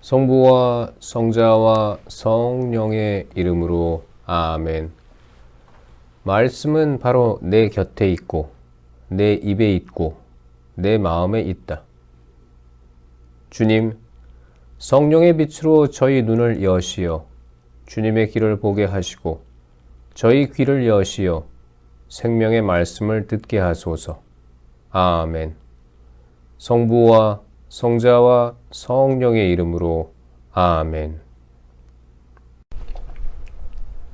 성부와 성자와 성령의 이름으로 아멘. 말씀은 바로 내 곁에 있고 내 입에 있고 내 마음에 있다. 주님, 성령의 빛으로 저희 눈을 여시어 주님의 길을 보게 하시고 저희 귀를 여시어 생명의 말씀을 듣게 하소서. 아멘. 성부와 성자와 성령의 이름으로 아멘.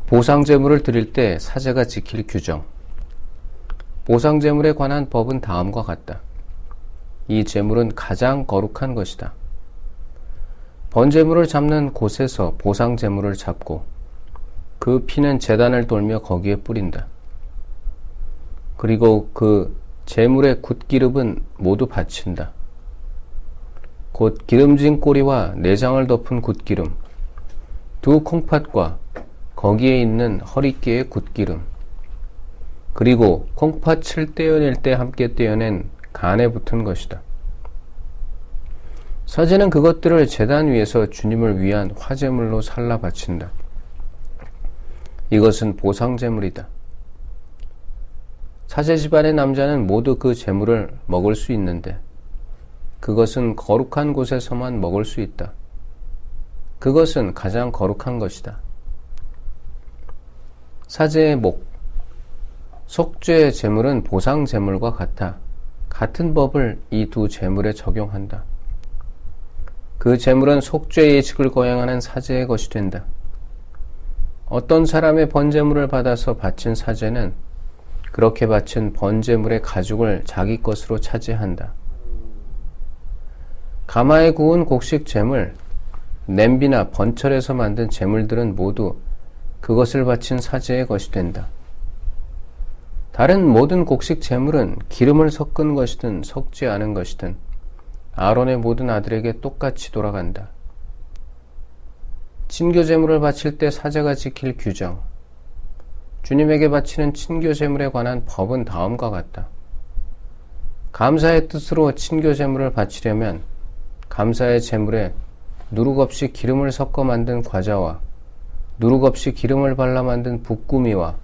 보상제물을 드릴 때 사제가 지킬 규정. 보상제물에 관한 법은 다음과 같다. 이 제물은 가장 거룩한 것이다. 번제물을 잡는 곳에서 보상제물을 잡고 그 피는 제단을 돌며 거기에 뿌린다. 그리고 그 제물의 굿기름은 모두 바친다. 곧 기름진 꼬리와 내장을 덮은 굿기름, 두 콩팥과 거기에 있는 허리깨의 굿기름, 그리고 콩팥을 떼어낼 때 함께 떼어낸 간에 붙은 것이다. 사제는 그것들을 제단 위에서 주님을 위한 화제물로 살라 바친다. 이것은 보상제물이다. 사제 집안의 남자는 모두 그 제물을 먹을 수 있는데 그것은 거룩한 곳에서만 먹을 수 있다. 그것은 가장 거룩한 것이다. 사제의 목. 속죄의 제물은 보상 제물과 같아 같은 법을 이 두 제물에 적용한다. 그 제물은 속죄 예식을 거행하는 사제의 것이 된다. 어떤 사람의 번제물을 받아서 바친 사제는 그렇게 바친 번제물의 가죽을 자기 것으로 차지한다. 가마에 구운 곡식 제물, 냄비나 번철에서 만든 제물들은 모두 그것을 바친 사제의 것이 된다. 다른 모든 곡식 제물은 기름을 섞은 것이든 섞지 않은 것이든 아론의 모든 아들에게 똑같이 돌아간다. 친교 제물을 바칠 때 사제가 지킬 규정. 주님에게 바치는 친교 제물에 관한 법은 다음과 같다. 감사의 뜻으로 친교 제물을 바치려면 감사의 제물에 누룩 없이 기름을 섞어 만든 과자와 누룩 없이 기름을 발라 만든 붓구미와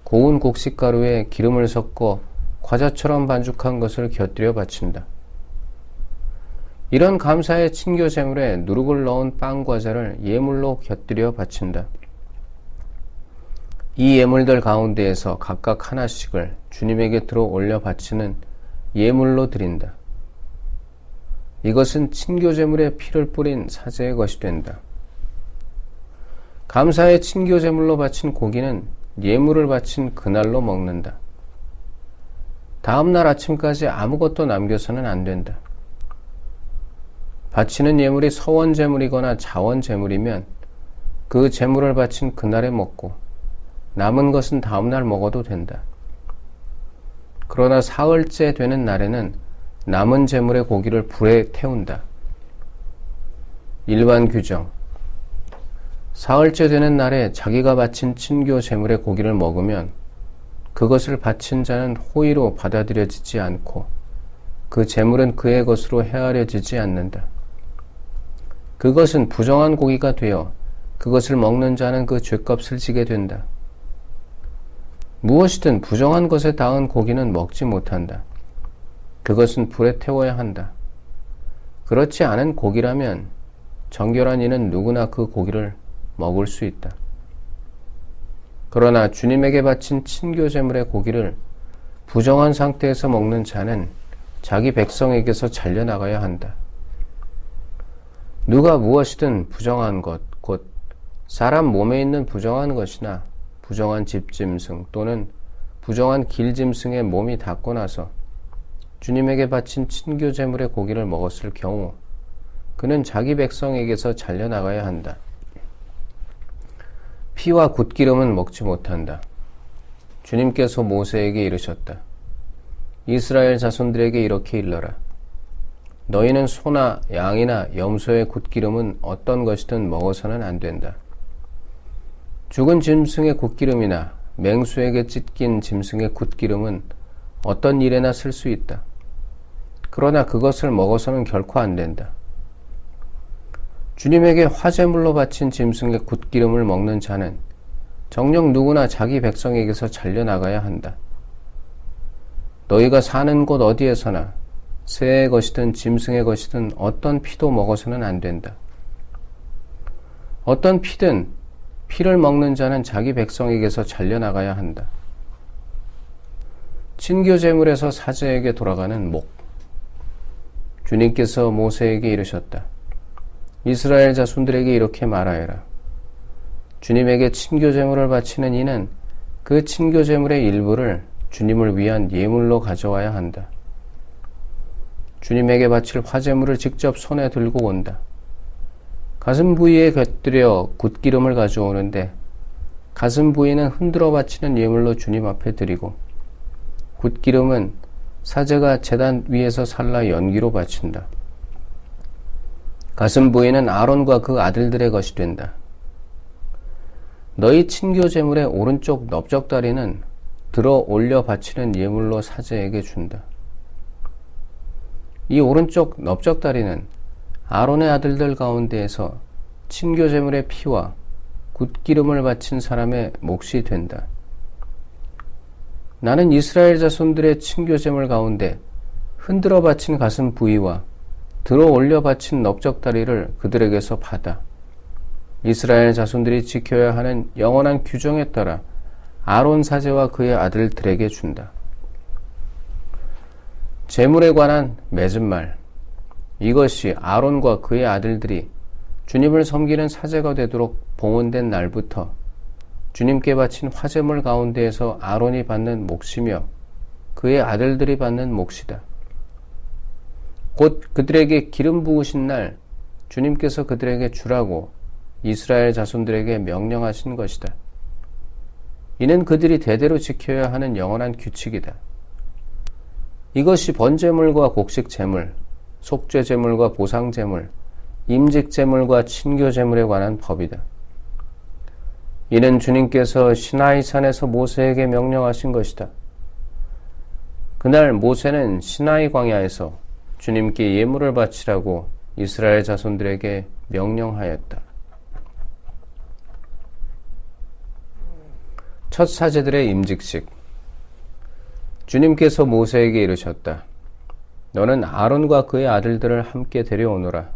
고운 곡식가루에 기름을 섞어 과자처럼 반죽한 것을 곁들여 바친다. 이런 감사의 친교 제물에 누룩을 넣은 빵 과자를 예물로 곁들여 바친다. 이 예물들 가운데에서 각각 하나씩을 주님에게 들어 올려 바치는 예물로 드린다. 이것은 친교 제물에 피를 뿌린 사제의 것이 된다. 감사의 친교 제물로 바친 고기는 예물을 바친 그날로 먹는다. 다음 날 아침까지 아무것도 남겨서는 안 된다. 바치는 예물이 서원 제물이거나 자원 제물이면 그 제물을 바친 그날에 먹고 남은 것은 다음 날 먹어도 된다. 그러나 사흘째 되는 날에는 남은 제물의 고기를 불에 태운다. 일반 규정. 사흘째 되는 날에 자기가 바친 친교 제물의 고기를 먹으면 그것을 바친 자는 호의로 받아들여지지 않고 그 제물은 그의 것으로 헤아려지지 않는다. 그것은 부정한 고기가 되어 그것을 먹는 자는 그 죗값을 지게 된다. 무엇이든 부정한 것에 닿은 고기는 먹지 못한다. 그것은 불에 태워야 한다. 그렇지 않은 고기라면 정결한 이는 누구나 그 고기를 먹을 수 있다. 그러나 주님에게 바친 친교 제물의 고기를 부정한 상태에서 먹는 자는 자기 백성에게서 잘려나가야 한다. 누가 무엇이든 부정한 것, 곧 사람 몸에 있는 부정한 것이나 부정한 집짐승 또는 부정한 길짐승의 몸이 닿고 나서 주님에게 바친 친교 제물의 고기를 먹었을 경우 그는 자기 백성에게서 잘려나가야 한다. 피와 굿기름은 먹지 못한다. 주님께서 모세에게 이르셨다. 이스라엘 자손들에게 이렇게 일러라. 너희는 소나 양이나 염소의 굿기름은 어떤 것이든 먹어서는 안 된다. 죽은 짐승의 굿기름이나 맹수에게 찢긴 짐승의 굿기름은 어떤 일에나 쓸 수 있다. 그러나 그것을 먹어서는 결코 안 된다. 주님에게 화제물로 바친 짐승의 굿기름을 먹는 자는 정녕 누구나 자기 백성에게서 잘려나가야 한다. 너희가 사는 곳 어디에서나 새의 것이든 짐승의 것이든 어떤 피도 먹어서는 안 된다. 어떤 피든 피를 먹는 자는 자기 백성에게서 잘려나가야 한다. 친교제물에서 사제에게 돌아가는 목. 주님께서 모세에게 이르셨다. 이스라엘 자손들에게 이렇게 말하여라. 주님에게 친교제물을 바치는 이는 그 친교제물의 일부를 주님을 위한 예물로 가져와야 한다. 주님에게 바칠 화제물을 직접 손에 들고 온다. 가슴 부위에 곁들여 굿기름을 가져오는데 가슴 부위는 흔들어 바치는 예물로 주님 앞에 드리고 굿기름은 사제가 제단 위에서 살라 연기로 바친다. 가슴 부위는 아론과 그 아들들의 것이 된다. 너희 친교제물의 오른쪽 넓적다리는 들어 올려 바치는 예물로 사제에게 준다. 이 오른쪽 넓적다리는 아론의 아들들 가운데에서 친교제물의 피와 굿기름을 바친 사람의 몫이 된다. 나는 이스라엘 자손들의 친교제물 가운데 흔들어 바친 가슴 부위와 들어 올려 바친 넓적다리를 그들에게서 받아 이스라엘 자손들이 지켜야 하는 영원한 규정에 따라 아론 사제와 그의 아들들에게 준다. 제물에 관한 맺은 말. 이것이 아론과 그의 아들들이 주님을 섬기는 사제가 되도록 봉헌된 날부터 주님께 바친 화제물 가운데에서 아론이 받는 몫이며 그의 아들들이 받는 몫이다. 곧 그들에게 기름 부으신 날 주님께서 그들에게 주라고 이스라엘 자손들에게 명령하신 것이다. 이는 그들이 대대로 지켜야 하는 영원한 규칙이다. 이것이 번제물과 곡식제물, 속죄제물과 보상제물, 임직제물과 친교제물에 관한 법이다. 이는 주님께서 시나이산에서 모세에게 명령하신 것이다. 그날 모세는 시나이 광야에서 주님께 예물을 바치라고 이스라엘 자손들에게 명령하였다. 첫 사제들의 임직식. 주님께서 모세에게 이르셨다. 너는 아론과 그의 아들들을 함께 데려오너라.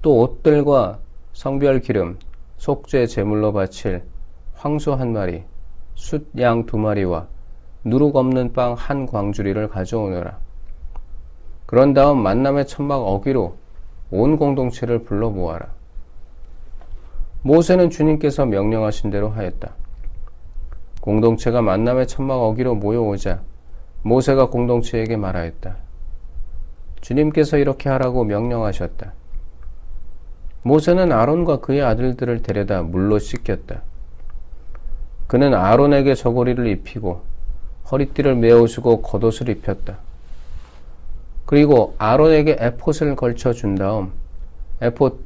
또 옷들과 성별 기름, 속죄 제물로 바칠 황소 한 마리, 숫 양 2마리와 누룩 없는 빵 한 광주리를 가져오너라. 그런 다음 만남의 천막 어기로 온 공동체를 불러 모아라. 모세는 주님께서 명령하신 대로 하였다. 공동체가 만남의 천막 어기로 모여오자 모세가 공동체에게 말하였다. 주님께서 이렇게 하라고 명령하셨다. 모세는 아론과 그의 아들들을 데려다 물로 씻겼다. 그는 아론에게 저고리를 입히고 허리띠를 메어주고 겉옷을 입혔다. 그리고 아론에게 에봇을 걸쳐준 다음 에봇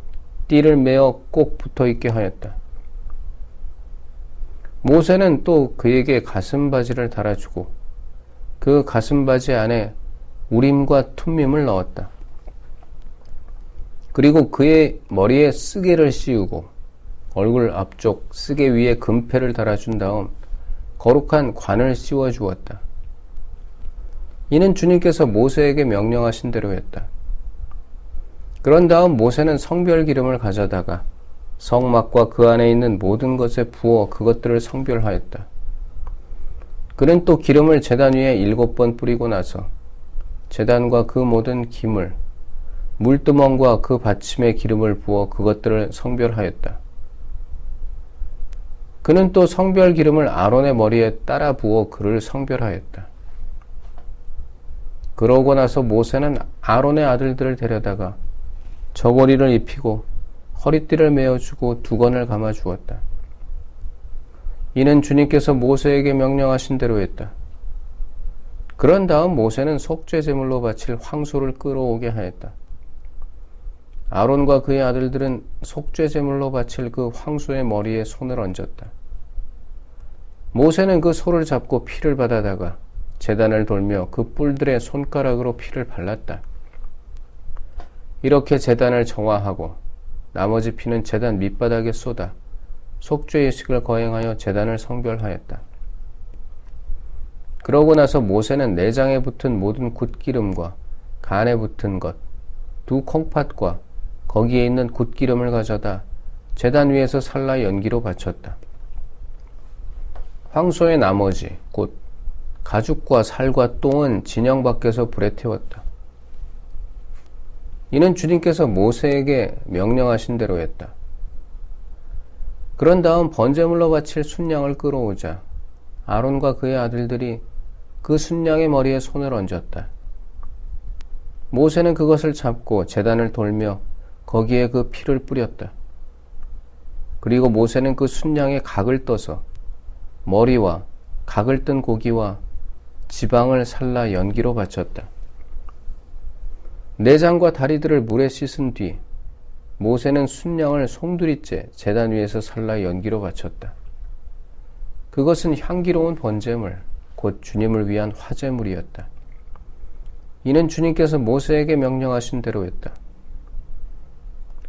띠를 메어 꼭 붙어있게 하였다. 모세는 또 그에게 가슴바지를 달아주고 그 가슴바지 안에 우림과 툼밈을 넣었다. 그리고 그의 머리에 쓰개를 씌우고 얼굴 앞쪽 쓰개 위에 금패를 달아준 다음 거룩한 관을 씌워 주었다. 이는 주님께서 모세에게 명령하신 대로 했다. 그런 다음 모세는 성별 기름을 가져다가 성막과 그 안에 있는 모든 것에 부어 그것들을 성별하였다. 그는 또 기름을 제단 위에 7번 뿌리고 나서 제단과 그 모든 기물, 물두멍과 그 받침에 기름을 부어 그것들을 성별하였다. 그는 또 성별 기름을 아론의 머리에 따라 부어 그를 성별하였다. 그러고 나서 모세는 아론의 아들들을 데려다가 저고리를 입히고 허리띠를 메어주고 두건을 감아 주었다. 이는 주님께서 모세에게 명령하신 대로 했다. 그런 다음 모세는 속죄제물로 바칠 황소를 끌어오게 하였다. 아론과 그의 아들들은 속죄제물로 바칠 그 황소의 머리에 손을 얹었다. 모세는 그 소를 잡고 피를 받아다가 제단을 돌며 그 뿔들의 손가락으로 피를 발랐다. 이렇게 제단을 정화하고 나머지 피는 제단 밑바닥에 쏟아 속죄 예식을 거행하여 제단을 성별하였다. 그러고 나서 모세는 내장에 붙은 모든 굿기름과 간에 붙은 것, 두 콩팥과 거기에 있는 굿기름을 가져다 제단 위에서 살라 연기로 바쳤다. 황소의 나머지 곧 가죽과 살과 똥은 진영 밖에서 불에 태웠다. 이는 주님께서 모세에게 명령하신 대로 했다. 그런 다음 번제물로 바칠 순양을 끌어오자 아론과 그의 아들들이 그 순양의 머리에 손을 얹었다. 모세는 그것을 잡고 제단을 돌며 거기에 그 피를 뿌렸다. 그리고 모세는 그 순양의 각을 떠서 머리와 각을 뜬 고기와 지방을 살라 연기로 바쳤다. 내장과 다리들을 물에 씻은 뒤 모세는 순양을 송두리째 제단 위에서 살라 연기로 바쳤다. 그것은 향기로운 번제물, 곧 주님을 위한 화제물이었다. 이는 주님께서 모세에게 명령하신 대로 했다.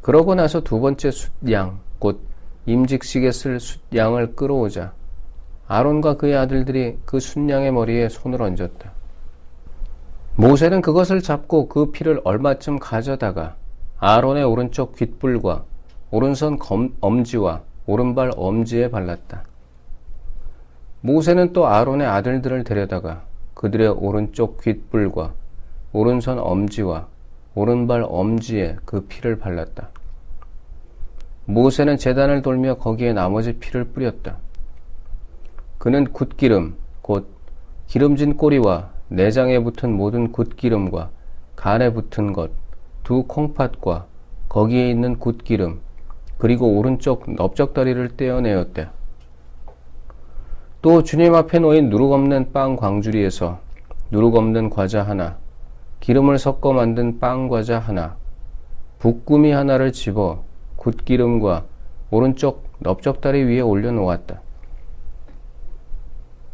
그러고 나서 두 번째 숫양, 곧 임직식에 쓸 숫양을 끌어오자 아론과 그의 아들들이 그 순양의 머리에 손을 얹었다. 모세는 그것을 잡고 그 피를 얼마쯤 가져다가 아론의 오른쪽 귓불과 오른손 엄지와 오른발 엄지에 발랐다. 모세는 또 아론의 아들들을 데려다가 그들의 오른쪽 귓불과 오른손 엄지와 오른발 엄지에 그 피를 발랐다. 모세는 제단을 돌며 거기에 나머지 피를 뿌렸다. 그는 굿기름, 곧 기름진 꼬리와 내장에 붙은 모든 굿기름과 간에 붙은 것, 두 콩팥과 거기에 있는 굿기름, 그리고 오른쪽 넓적다리를 떼어내었다. 또 주님 앞에 놓인 누룩 없는 빵 광주리에서 누룩 없는 과자 하나, 기름을 섞어 만든 빵 과자 하나, 붓구미 하나를 집어 굿기름과 오른쪽 넓적다리 위에 올려놓았다.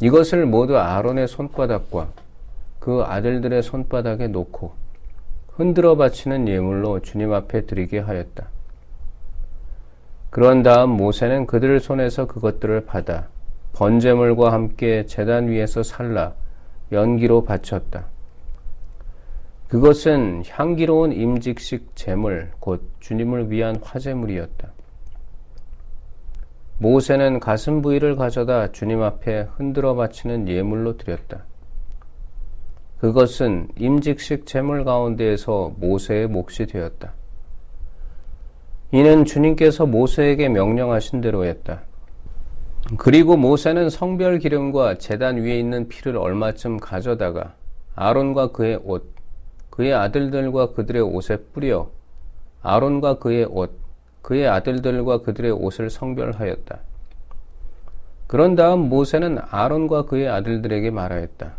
이것을 모두 아론의 손바닥과 그 아들들의 손바닥에 놓고 흔들어 바치는 예물로 주님 앞에 드리게 하였다. 그런 다음 모세는 그들 손에서 그것들을 받아 번제물과 함께 제단 위에서 살라 연기로 바쳤다. 그것은 향기로운 임직식 제물, 곧 주님을 위한 화제물이었다. 모세는 가슴 부위를 가져다 주님 앞에 흔들어 바치는 예물로 드렸다. 그것은 임직식 제물 가운데에서 모세의 몫이 되었다. 이는 주님께서 모세에게 명령하신 대로 했다. 그리고 모세는 성별 기름과 제단 위에 있는 피를 얼마쯤 가져다가 아론과 그의 옷, 그의 아들들과 그들의 옷에 뿌려 아론과 그의 옷, 그의 아들들과 그들의 옷을 성별하였다. 그런 다음 모세는 아론과 그의 아들들에게 말하였다.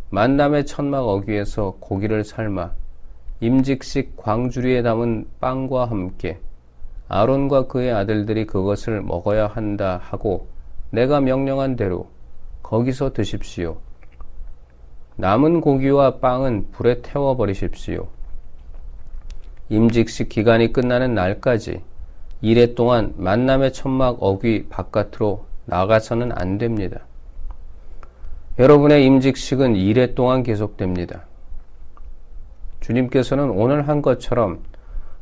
만남의 천막 어귀에서 고기를 삶아 임직식 광주리에 담은 빵과 함께 아론과 그의 아들들이 그것을 먹어야 한다 하고 내가 명령한 대로 거기서 드십시오. 남은 고기와 빵은 불에 태워버리십시오. 임직식 기간이 끝나는 날까지 이래 동안 만남의 천막 어귀 바깥으로 나가서는 안 됩니다. 여러분의 임직식은 이래 동안 계속됩니다. 주님께서는 오늘 한 것처럼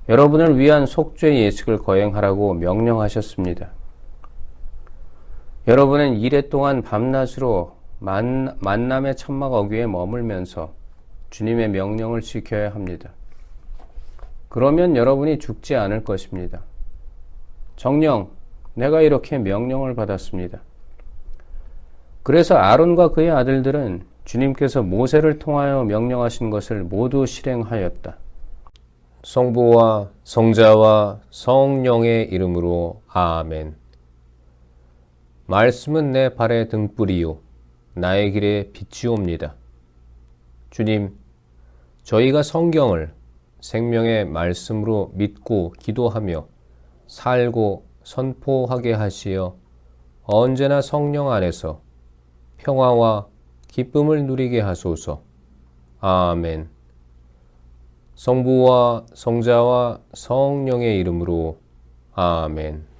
여러분을 위한 속죄 예식을 거행하라고 명령하셨습니다. 여러분은 이래 동안 밤낮으로 만남의 천막 어귀에 머물면서 주님의 명령을 지켜야 합니다. 그러면 여러분이 죽지 않을 것입니다. 정녕, 내가 이렇게 명령을 받았습니다. 그래서 아론과 그의 아들들은 주님께서 모세를 통하여 명령하신 것을 모두 실행하였다. 성부와 성자와 성령의 이름으로 아멘. 말씀은 내 발의 등불이요 나의 길에 빛이옵니다. 주님, 저희가 성경을 생명의 말씀으로 믿고 기도하며 살고 선포하게 하시어 언제나 성령 안에서 평화와 기쁨을 누리게 하소서. 아멘. 성부와 성자와 성령의 이름으로 아멘.